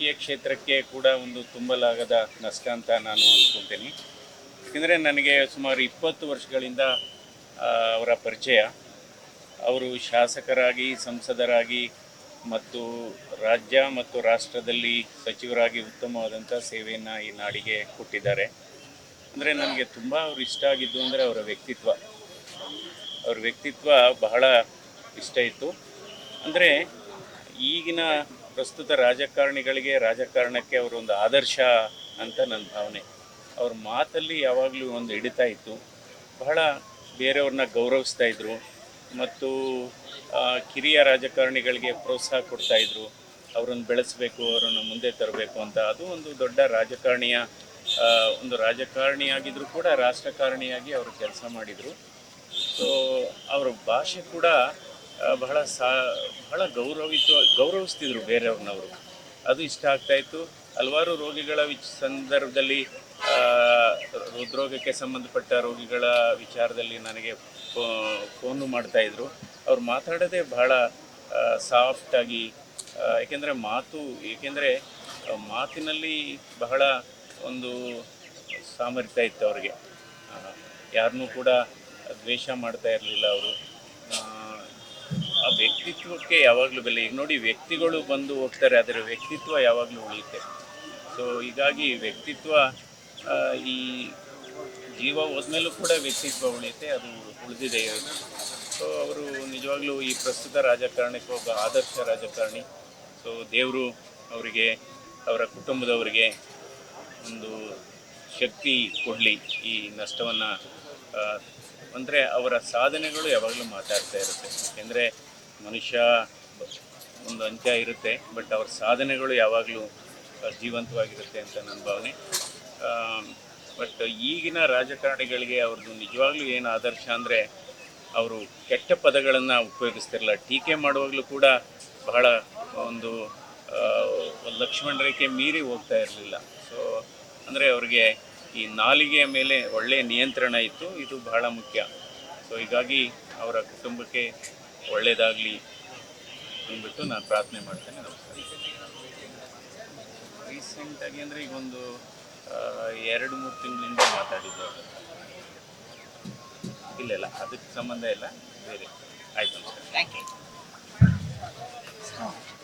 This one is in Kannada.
ರಾಜಕೀಯ ಕ್ಷೇತ್ರಕ್ಕೆ ಕೂಡ ಒಂದು ತುಂಬಲಾಗದ ನಷ್ಟ ಅಂತ ನಾನು ಅಂದ್ಕೊಳ್ತೀನಿ. ಯಾಕೆಂದರೆ ನನಗೆ ಸುಮಾರು 20 ವರ್ಷಗಳಿಂದ ಅವರ ಪರಿಚಯ. ಅವರು ಶಾಸಕರಾಗಿ, ಸಂಸದರಾಗಿ ಮತ್ತು ರಾಜ್ಯ ಮತ್ತು ರಾಷ್ಟ್ರದಲ್ಲಿ ಸಚಿವರಾಗಿ ಉತ್ತಮವಾದಂಥ ಸೇವೆಯನ್ನು ಈ ನಾಡಿಗೆ ಕೊಟ್ಟಿದ್ದಾರೆ. ಅಂದರೆ ನನಗೆ ತುಂಬ ಅವ್ರು ಇಷ್ಟ ಆಗಿದ್ದು ಅಂದರೆ ಅವರ ವ್ಯಕ್ತಿತ್ವ. ಅವ್ರ ವ್ಯಕ್ತಿತ್ವ ಬಹಳ ಇಷ್ಟ ಇತ್ತು. ಅಂದರೆ ಈಗಿನ ಪ್ರಸ್ತುತ ರಾಜಕಾರಣಿಗಳಿಗೆ, ರಾಜಕಾರಣಕ್ಕೆ ಅವರೊಂದು ಆದರ್ಶ ಅಂತ ನನ್ನ ಭಾವನೆ. ಅವ್ರ ಮಾತಲ್ಲಿ ಯಾವಾಗಲೂ ಒಂದು ಹಿಡಿತ ಇತ್ತು. ಬಹಳ ಬೇರೆಯವ್ರನ್ನ ಗೌರವಿಸ್ತಾ ಇದ್ದರು ಮತ್ತು ಕಿರಿಯ ರಾಜಕಾರಣಿಗಳಿಗೆ ಪ್ರೋತ್ಸಾಹ ಕೊಡ್ತಾಯಿದ್ರು. ಅವರನ್ನು ಬೆಳೆಸಬೇಕು, ಅವರನ್ನು ಮುಂದೆ ತರಬೇಕು ಅಂತ. ಅದು ಒಂದು ದೊಡ್ಡ ರಾಜಕಾರಣಿಯ ಒಂದು ರಾಜಕಾರಣಿಯಾಗಿದ್ದರೂ ಕೂಡ ರಾಷ್ಟ್ರಕಾರಣಿಯಾಗಿ ಅವರು ಕೆಲಸ ಮಾಡಿದರು. ಸೊ ಅವರ ಭಾಷೆ ಕೂಡ ಬಹಳ ಗೌರವಿಸ್ತಿದ್ರು ಬೇರೆಯವ್ರನ್ನವರು. ಅದು ಇಷ್ಟ ಆಗ್ತಾಯಿತ್ತು. ಹಲವಾರು ರೋಗಿಗಳ ಸಂದರ್ಭದಲ್ಲಿ ಹೃದ್ರೋಗಕ್ಕೆ ಸಂಬಂಧಪಟ್ಟ ರೋಗಿಗಳ ವಿಚಾರದಲ್ಲಿ ನನಗೆ ಫೋನು ಮಾಡ್ತಾಯಿದ್ರು. ಅವ್ರು ಮಾತಾಡೋದೇ ಬಹಳ ಸಾಫ್ಟಾಗಿ. ಏಕೆಂದರೆ ಮಾತಿನಲ್ಲಿ ಬಹಳ ಒಂದು ಸಾಮರ್ಥ್ಯ ಇತ್ತು ಅವ್ರಿಗೆ. ಯಾರನ್ನೂ ಕೂಡ ದ್ವೇಷ ಮಾಡ್ತಾ ಇರಲಿಲ್ಲ ಅವರು. ಆ ವ್ಯಕ್ತಿತ್ವಕ್ಕೆ ಯಾವಾಗಲೂ ಬೆಲೆ. ಈಗ ನೋಡಿ, ವ್ಯಕ್ತಿಗಳು ಬಂದು ಹೋಗ್ತಾರೆ, ಆದರೆ ವ್ಯಕ್ತಿತ್ವ ಯಾವಾಗಲೂ ಉಳಿಯುತ್ತೆ. ಸೊ ಹೀಗಾಗಿ ವ್ಯಕ್ತಿತ್ವ ಈ ಜೀವ ಹೋದ್ಮೇಲೂ ಕೂಡ ವ್ಯಕ್ತಿತ್ವ ಉಳಿಯುತ್ತೆ, ಅದು ಉಳಿದಿದೆ. ಸೊ ಅವರು ನಿಜವಾಗ್ಲೂ ಈ ಪ್ರಸ್ತುತ ರಾಜಕಾರಣಕ್ಕೆ ಒಬ್ಬ ಆದರ್ಶ ರಾಜಕಾರಣಿ. ಸೊ ದೇವರು ಅವರಿಗೆ, ಅವರ ಕುಟುಂಬದವರಿಗೆ ಒಂದು ಶಕ್ತಿ ಕೊಡಲಿ ಈ ನಷ್ಟವನ್ನು. ಅಂದರೆ ಅವರ ಸಾಧನೆಗಳು ಯಾವಾಗಲೂ ಮಾತಾಡ್ತಾ ಇರುತ್ತೆ. ಯಾಕೆಂದರೆ ಮನುಷ್ಯ ಒಂದು ಅಂತ್ಯ ಇರುತ್ತೆ, ಬಟ್ ಅವ್ರ ಸಾಧನೆಗಳು ಯಾವಾಗಲೂ ಜೀವಂತವಾಗಿರುತ್ತೆ ಅಂತ ನನ್ನ ಭಾವನೆ. ಬಟ್ ಈಗಿನ ರಾಜಕಾರಣಿಗಳಿಗೆ ಅವ್ರದ್ದು ನಿಜವಾಗ್ಲೂ ಏನು ಆದರ್ಶ ಅಂದರೆ, ಅವರು ಕೆಟ್ಟ ಪದಗಳನ್ನು ಉಪಯೋಗಿಸ್ತಿರಲ್ಲ. ಟೀಕೆ ಮಾಡುವಾಗಲೂ ಕೂಡ ಬಹಳ ಒಂದು ಲಕ್ಷ್ಮಣ ರೇಖೆ ಮೀರಿ ಹೋಗ್ತಾ ಇರಲಿಲ್ಲ. ಸೊ ಅಂದರೆ ಅವ್ರಿಗೆ ಈ ನಾಲಿಗೆಯ ಮೇಲೆ ಒಳ್ಳೆಯ ನಿಯಂತ್ರಣ ಇತ್ತು. ಇದು ಬಹಳ ಮುಖ್ಯ. ಸೊ ಹೀಗಾಗಿ ಅವರ ಕುಟುಂಬಕ್ಕೆ ಒಳ್ಳೆಯದಾಗಲಿ ಅಂದ್ಬಿಟ್ಟು ನಾನು ಪ್ರಾರ್ಥನೆ ಮಾಡ್ತೇನೆ. ನಮಸ್ಕಾರ. ರೀಸೆಂಟಾಗಿ ಅಂದರೆ ಈಗೊಂದು 2-3 ತಿಂಗಳಿಂದ ಮಾತಾಡಿದ್ದು. ಇಲ್ಲ, ಅದಕ್ಕೆ ಸಂಬಂಧ ಇಲ್ಲ, ಬೇರೆ. ಆಯಿತು, ನಮಸ್ಕಾರ. Thank you.